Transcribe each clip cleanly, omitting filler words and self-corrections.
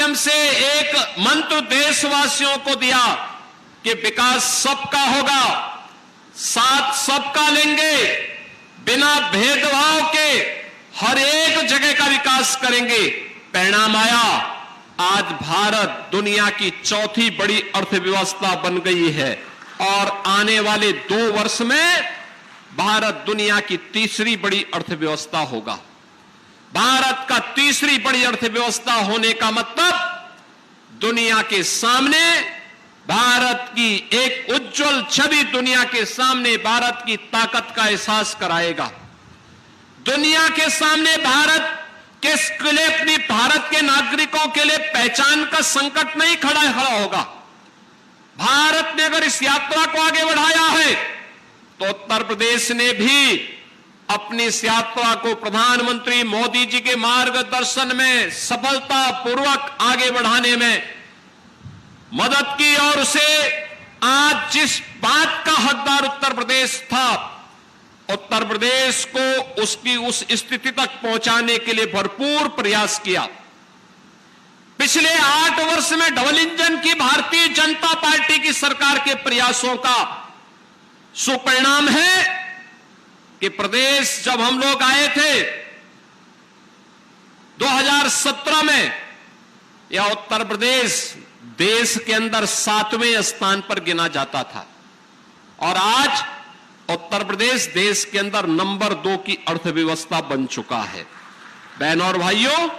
माध्यम से एक मंत्र देशवासियों को दिया कि विकास सबका होगा, साथ सबका लेंगे, बिना भेदभाव के हर एक जगह का विकास करेंगे। परिणाम आया, आज भारत दुनिया की चौथी बड़ी अर्थव्यवस्था बन गई है और आने वाले 2 वर्ष में भारत दुनिया की तीसरी बड़ी अर्थव्यवस्था होगा। भारत का तीसरी बड़ी अर्थव्यवस्था होने का मतलब दुनिया के सामने भारत की एक उज्जवल छवि दुनिया के सामने भारत की ताकत का एहसास कराएगा। दुनिया के सामने भारत के लिए, अपनी भारत के नागरिकों के लिए पहचान का संकट नहीं खड़ा होगा। भारत ने अगर इस यात्रा को आगे बढ़ाया है तो उत्तर प्रदेश ने भी अपनी इस यात्रा को प्रधानमंत्री मोदी जी के मार्गदर्शन में सफलतापूर्वक आगे बढ़ाने में मदद की और उसे आज जिस बात का हकदार उत्तर प्रदेश था, उत्तर प्रदेश को उसकी उस स्थिति तक पहुंचाने के लिए भरपूर प्रयास किया। पिछले 8 वर्ष में डबल इंजन की भारतीय जनता पार्टी की सरकार के प्रयासों का सुपरिणाम है कि प्रदेश, जब हम लोग आए थे 2017 में, यह उत्तर प्रदेश देश के अंदर 7वें स्थान पर गिना जाता था और आज उत्तर प्रदेश देश के अंदर नंबर 2 की अर्थव्यवस्था बन चुका है। बहनों और भाइयों,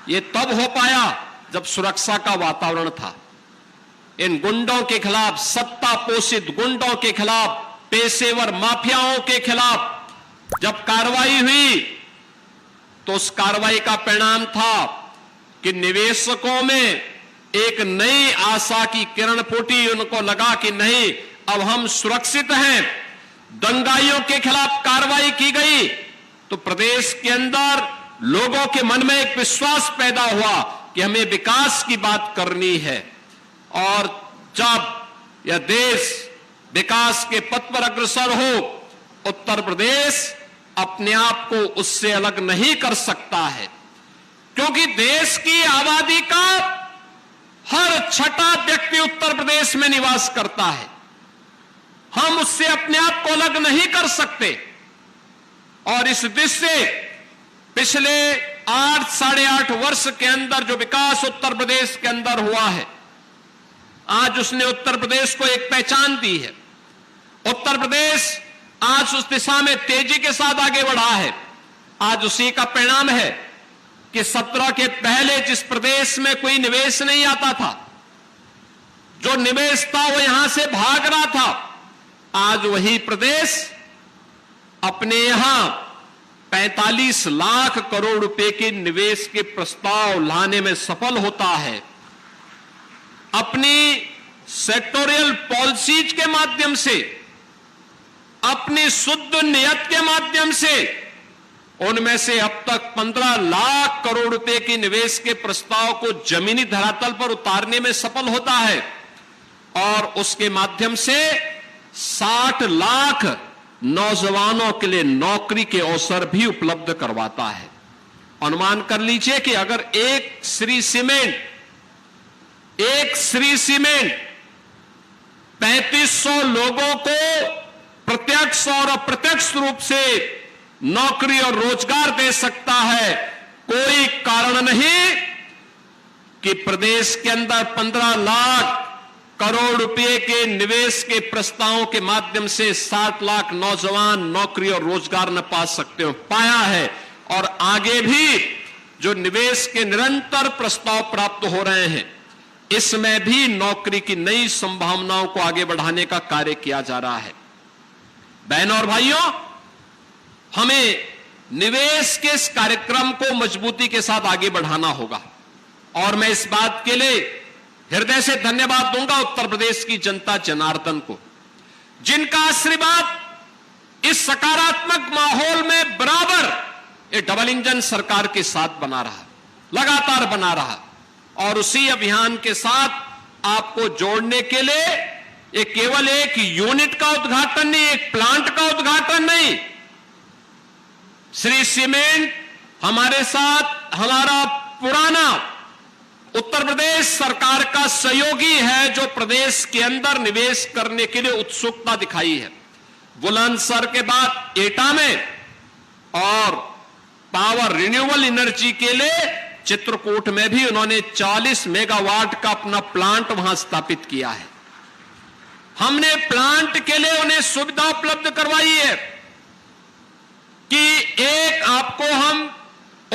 ये तब हो पाया जब सुरक्षा का वातावरण था। इन गुंडों के खिलाफ, सत्ता पोषित गुंडों के खिलाफ, पेशेवर माफियाओं के खिलाफ जब कार्रवाई हुई तो उस कार्रवाई का परिणाम था कि निवेशकों में एक नई आशा की किरण फूटी। उनको लगा कि नहीं, अब हम सुरक्षित हैं। दंगाइयों के खिलाफ कार्रवाई की गई तो प्रदेश के अंदर लोगों के मन में एक विश्वास पैदा हुआ कि हमें विकास की बात करनी है। और जब यह देश विकास के पथ पर अग्रसर हो, उत्तर प्रदेश अपने आप को उससे अलग नहीं कर सकता है, क्योंकि देश की आबादी का हर 6ठा व्यक्ति उत्तर प्रदेश में निवास करता है। हम उससे अपने आप को अलग नहीं कर सकते और इस दृष्टि से पिछले 8-8.5 वर्ष के अंदर जो विकास उत्तर प्रदेश के अंदर हुआ है, आज उसने उत्तर प्रदेश को एक पहचान दी है। उत्तर प्रदेश आज उस दिशा में तेजी के साथ आगे बढ़ा है। आज उसी का परिणाम है कि 17 के पहले जिस प्रदेश में कोई निवेश नहीं आता था, जो निवेश था वो यहां से भाग रहा था, आज वही प्रदेश अपने यहां 45 लाख करोड़ रुपए के निवेश के प्रस्ताव लाने में सफल होता है। अपनी सेक्टोरियल पॉलिसीज के माध्यम से, अपनी शुद्ध नियत के माध्यम से उनमें से अब तक 15 लाख करोड़ रुपए के निवेश के प्रस्ताव को जमीनी धरातल पर उतारने में सफल होता है और उसके माध्यम से 60 लाख नौजवानों के लिए नौकरी के अवसर भी उपलब्ध करवाता है। अनुमान कर लीजिए कि अगर एक श्री सीमेंट 3500 लोगों को प्रत्यक्ष और अप्रत्यक्ष रूप से नौकरी और रोजगार दे सकता है, कोई कारण नहीं कि प्रदेश के अंदर 15 लाख करोड़ रुपए के निवेश के प्रस्तावों के माध्यम से 60 लाख नौजवान नौकरी और रोजगार न पा सकते हो। पाया है और आगे भी जो निवेश के निरंतर प्रस्ताव प्राप्त हो रहे हैं, इसमें भी नौकरी की नई संभावनाओं को आगे बढ़ाने का कार्य किया जा रहा है। बहनों और भाइयों, हमें निवेश के इस कार्यक्रम को मजबूती के साथ आगे बढ़ाना होगा और मैं इस बात के लिए हृदय से धन्यवाद दूंगा उत्तर प्रदेश की जनता जनार्दन को, जिनका आशीर्वाद इस सकारात्मक माहौल में बराबर ये डबल इंजन सरकार के साथ बना रहा, लगातार बना रहा और उसी अभियान के साथ आपको जोड़ने के लिए ये केवल एक यूनिट का उद्घाटन नहीं, एक प्लांट का उद्घाटन नहीं, श्री सीमेंट हमारे साथ हमारा पुराना उत्तर प्रदेश सरकार का सहयोगी है जो प्रदेश के अंदर निवेश करने के लिए उत्सुकता दिखाई है। बुलंदशहर के बाद एटा में और पावर रिन्यूएबल एनर्जी के लिए चित्रकूट में भी उन्होंने 40 मेगावाट का अपना प्लांट वहां स्थापित किया है। हमने प्लांट के लिए उन्हें सुविधा उपलब्ध करवाई है कि एक आपको हम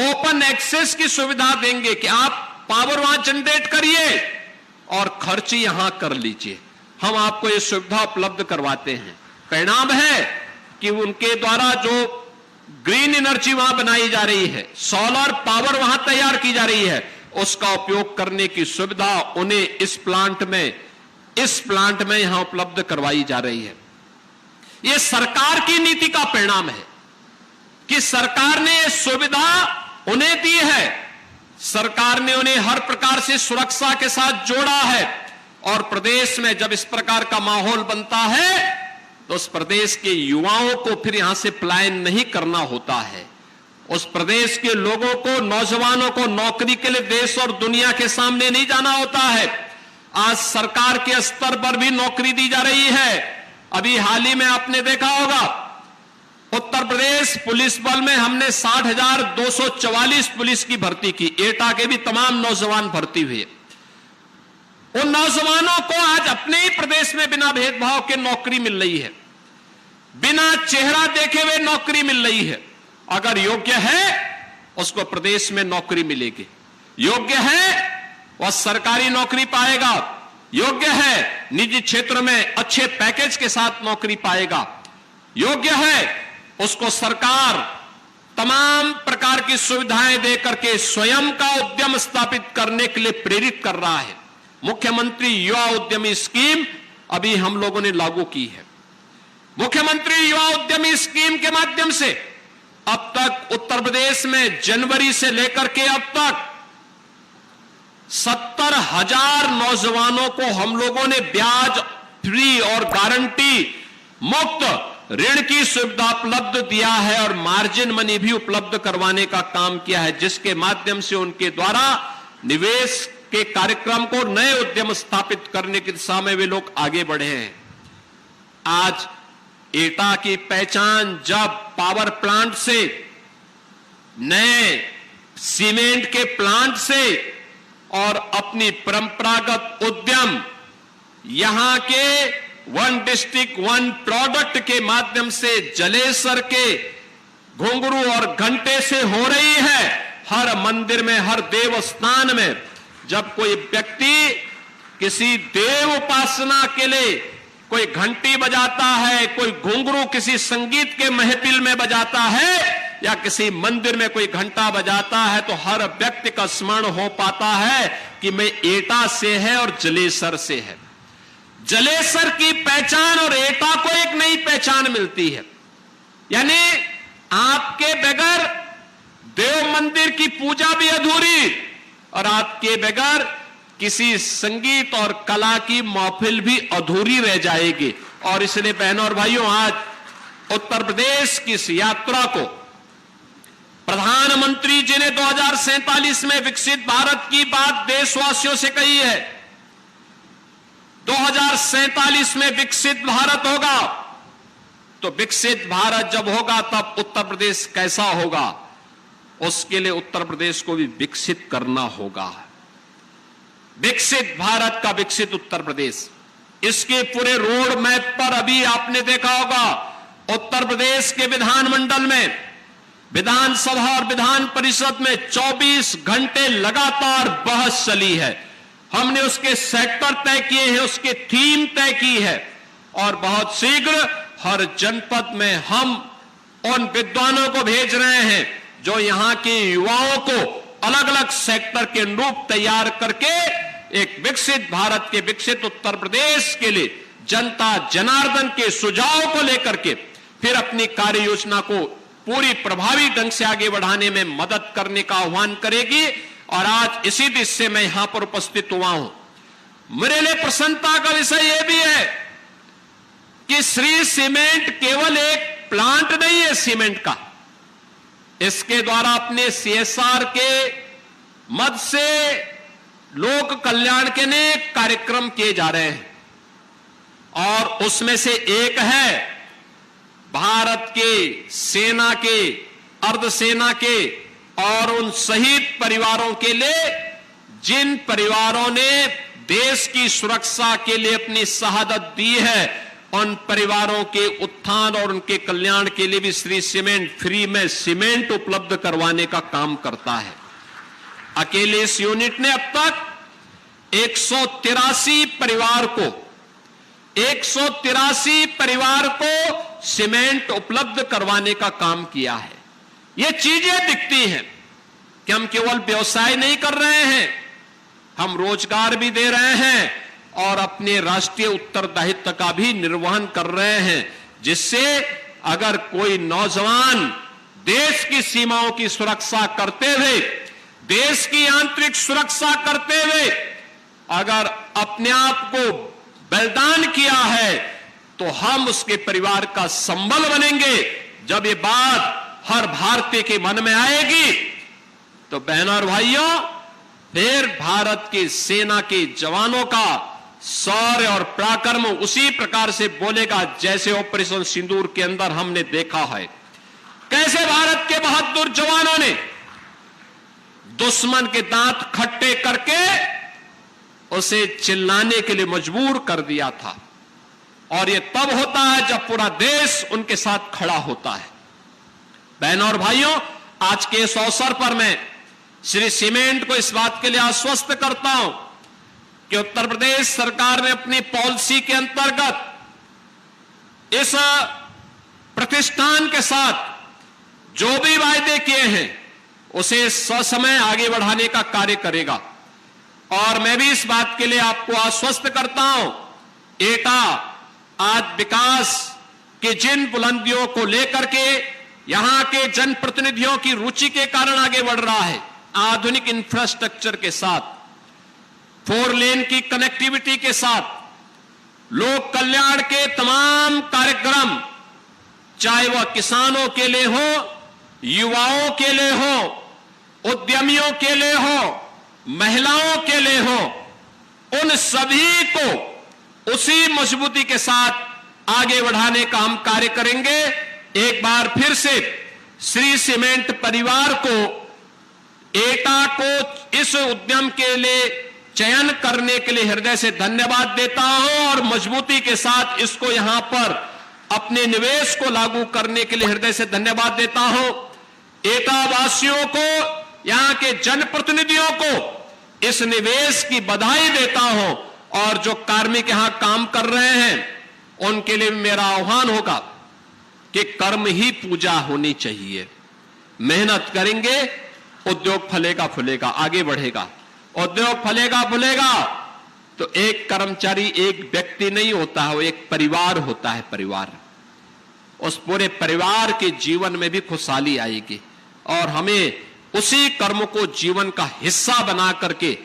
ओपन एक्सेस की सुविधा देंगे कि आप पावर वहां जनरेट करिए और खर्च यहां कर लीजिए। हम आपको ये सुविधा उपलब्ध करवाते हैं। परिणाम है कि उनके द्वारा जो ग्रीन एनर्जी वहां बनाई जा रही है, सोलर पावर वहां तैयार की जा रही है, उसका उपयोग करने की सुविधा उन्हें इस प्लांट में यहां उपलब्ध करवाई जा रही है। यह सरकार की नीति का परिणाम है कि सरकार ने यह सुविधा उन्हें दी है। सरकार ने उन्हें हर प्रकार से सुरक्षा के साथ जोड़ा है और प्रदेश में जब इस प्रकार का माहौल बनता है तो उस प्रदेश के युवाओं को फिर यहां से पलायन नहीं करना होता है। उस प्रदेश के लोगों को, नौजवानों को नौकरी के लिए देश और दुनिया के सामने नहीं जाना होता है। आज सरकार के स्तर पर भी नौकरी दी जा रही है। अभी हाल ही में आपने देखा होगा उत्तर प्रदेश पुलिस बल में हमने 60,244 पुलिस की भर्ती की। एटा के भी तमाम नौजवान भर्ती हुए। उन नौजवानों को आज अपने ही प्रदेश में बिना भेदभाव के नौकरी मिल रही है, बिना चेहरा देखे हुए नौकरी मिल रही है। अगर योग्य है उसको प्रदेश में नौकरी मिलेगी, योग्य है वह सरकारी नौकरी पाएगा, योग्य है निजी क्षेत्र में अच्छे पैकेज के साथ नौकरी पाएगा, योग्य है उसको सरकार तमाम प्रकार की सुविधाएं देकर के स्वयं का उद्यम स्थापित करने के लिए प्रेरित कर रहा है। मुख्यमंत्री युवा उद्यमी स्कीम अभी हम लोगों ने लागू की है। मुख्यमंत्री युवा उद्यमी स्कीम के माध्यम से अब तक उत्तर प्रदेश में जनवरी से लेकर के अब तक 70,000 नौजवानों को हम लोगों ने ब्याज फ्री और गारंटी मुक्त ऋण की सुविधा उपलब्ध दिया है और मार्जिन मनी भी उपलब्ध करवाने का काम किया है, जिसके माध्यम से उनके द्वारा निवेश के कार्यक्रम को, नए उद्यम स्थापित करने की दिशा में वे लोग आगे बढ़े हैं। आज एटा की पहचान जब पावर प्लांट से, नए सीमेंट के प्लांट से और अपनी परंपरागत उद्यम यहां के वन डिस्ट्रिक्ट वन प्रोडक्ट के माध्यम से जलेसर के घुंघरू और घंटे से हो रही है। हर मंदिर में, हर देव स्थान में जब कोई व्यक्ति किसी देव उपासना के लिए कोई घंटी बजाता है, कोई घुंघरू किसी संगीत के महफिल में बजाता है या किसी मंदिर में कोई घंटा बजाता है तो हर व्यक्ति का स्मरण हो पाता है कि मैं एटा से है और जलेसर से है। जलेसर की पहचान और एटा को एक नई पहचान मिलती है। यानी आपके बगैर देव मंदिर की पूजा भी अधूरी और आपके बगैर किसी संगीत और कला की महफिल भी अधूरी रह जाएगी। और इसलिए बहनों और भाइयों, आज उत्तर प्रदेश की इस यात्रा को प्रधानमंत्री जी ने 2047 में विकसित भारत की बात देशवासियों से कही है। 2047 में विकसित भारत होगा, तो विकसित भारत जब होगा तब उत्तर प्रदेश कैसा होगा, उसके लिए उत्तर प्रदेश को भी विकसित करना होगा। विकसित भारत का विकसित उत्तर प्रदेश, इसके पूरे रोड मैप पर अभी आपने देखा होगा उत्तर प्रदेश के विधानमंडल में, विधानसभा और विधान परिषद में 24 घंटे लगातार बहस चली है। हमने उसके सेक्टर तय किए हैं, उसके थीम तय की है और बहुत शीघ्र हर जनपद में हम उन विद्वानों को भेज रहे हैं जो यहां के युवाओं को अलग अलग सेक्टर के अनुरूप तैयार करके एक विकसित भारत के, विकसित उत्तर प्रदेश के लिए जनता जनार्दन के सुझाव को लेकर के फिर अपनी कार्य योजना को पूरी प्रभावी ढंग से आगे बढ़ाने में मदद करने का आह्वान करेगी। और आज इसी दिशा से मैं यहां पर उपस्थित हुआ हूं। मेरे लिए प्रसन्नता का विषय यह भी है कि श्री सीमेंट केवल एक प्लांट नहीं है सीमेंट का, इसके द्वारा अपने CSR के मद से लोक कल्याण के अनेक कार्यक्रम किए जा रहे हैं और उसमें से एक है भारत के सेना के, अर्धसेना के और उन शहीद परिवारों के लिए, जिन परिवारों ने देश की सुरक्षा के लिए अपनी शहादत दी है, उन परिवारों के उत्थान और उनके कल्याण के लिए भी श्री सीमेंट फ्री में सीमेंट उपलब्ध करवाने का काम करता है। अकेले इस यूनिट ने अब तक 183 परिवार को सीमेंट उपलब्ध करवाने का काम किया है। ये चीजें दिखती हैं कि हम केवल व्यवसाय नहीं कर रहे हैं, हम रोजगार भी दे रहे हैं और अपने राष्ट्रीय उत्तरदायित्व का भी निर्वहन कर रहे हैं, जिससे अगर कोई नौजवान देश की सीमाओं की सुरक्षा करते हुए, देश की आंतरिक सुरक्षा करते हुए अगर अपने आप को बलिदान किया है, तो हम उसके परिवार का संबल बनेंगे। जब ये बात हर भारतीय के मन में आएगी तो बहनों और भाइयों, फिर भारत की सेना के जवानों का शौर्य और पराक्रम उसी प्रकार से बोलेगा जैसे ऑपरेशन सिंदूर के अंदर हमने देखा है, कैसे भारत के बहादुर जवानों ने दुश्मन के दांत खट्टे करके उसे चिल्लाने के लिए मजबूर कर दिया था। और यह तब होता है जब पूरा देश उनके साथ खड़ा होता है। बहनों और भाइयों, आज के इस अवसर पर मैं श्री सीमेंट को इस बात के लिए आश्वस्त करता हूं कि उत्तर प्रदेश सरकार ने अपनी पॉलिसी के अंतर्गत इस प्रतिष्ठान के साथ जो भी वायदे किए हैं उसे ससमय आगे बढ़ाने का कार्य करेगा। और मैं भी इस बात के लिए आपको आश्वस्त करता हूं, एटा आज विकास के जिन बुलंदियों को लेकर के यहां के जनप्रतिनिधियों की रुचि के कारण आगे बढ़ रहा है, आधुनिक इंफ्रास्ट्रक्चर के साथ, 4 लेन की कनेक्टिविटी के साथ, लोक कल्याण के तमाम कार्यक्रम, चाहे वह किसानों के लिए हो, युवाओं के लिए हो, उद्यमियों के लिए हो, महिलाओं के लिए हो, उन सभी को उसी मजबूती के साथ आगे बढ़ाने का हम कार्य करेंगे। एक बार फिर से श्री सीमेंट परिवार को, एटा को इस उद्यम के लिए चयन करने के लिए हृदय से धन्यवाद देता हूं और मजबूती के साथ इसको यहां पर अपने निवेश को लागू करने के लिए हृदय से धन्यवाद देता हूं। एटा वासियों को, यहां के जनप्रतिनिधियों को इस निवेश की बधाई देता हूं और जो कार्मिक यहां काम कर रहे हैं उनके लिए मेरा आह्वान होगा कि कर्म ही पूजा होनी चाहिए। मेहनत करेंगे, उद्योग फलेगा फूलेगा, आगे बढ़ेगा। उद्योग फलेगा फूलेगा तो एक कर्मचारी, एक व्यक्ति नहीं होता है, वो एक परिवार होता है। परिवार, उस पूरे परिवार के जीवन में भी खुशहाली आएगी और हमें उसी कर्म को जीवन का हिस्सा बना करके,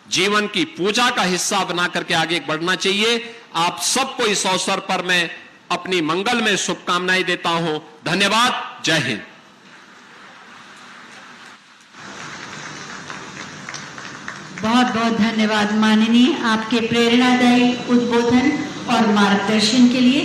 जीवन की पूजा का हिस्सा बना करके आगे बढ़ना चाहिए। आप सबको इस अवसर पर मैं अपनी मंगल में शुभकामनाएं देता हूं। धन्यवाद। जय हिंद। बहुत बहुत धन्यवाद माननीय, आपके प्रेरणादायी उद्बोधन और मार्गदर्शन के लिए।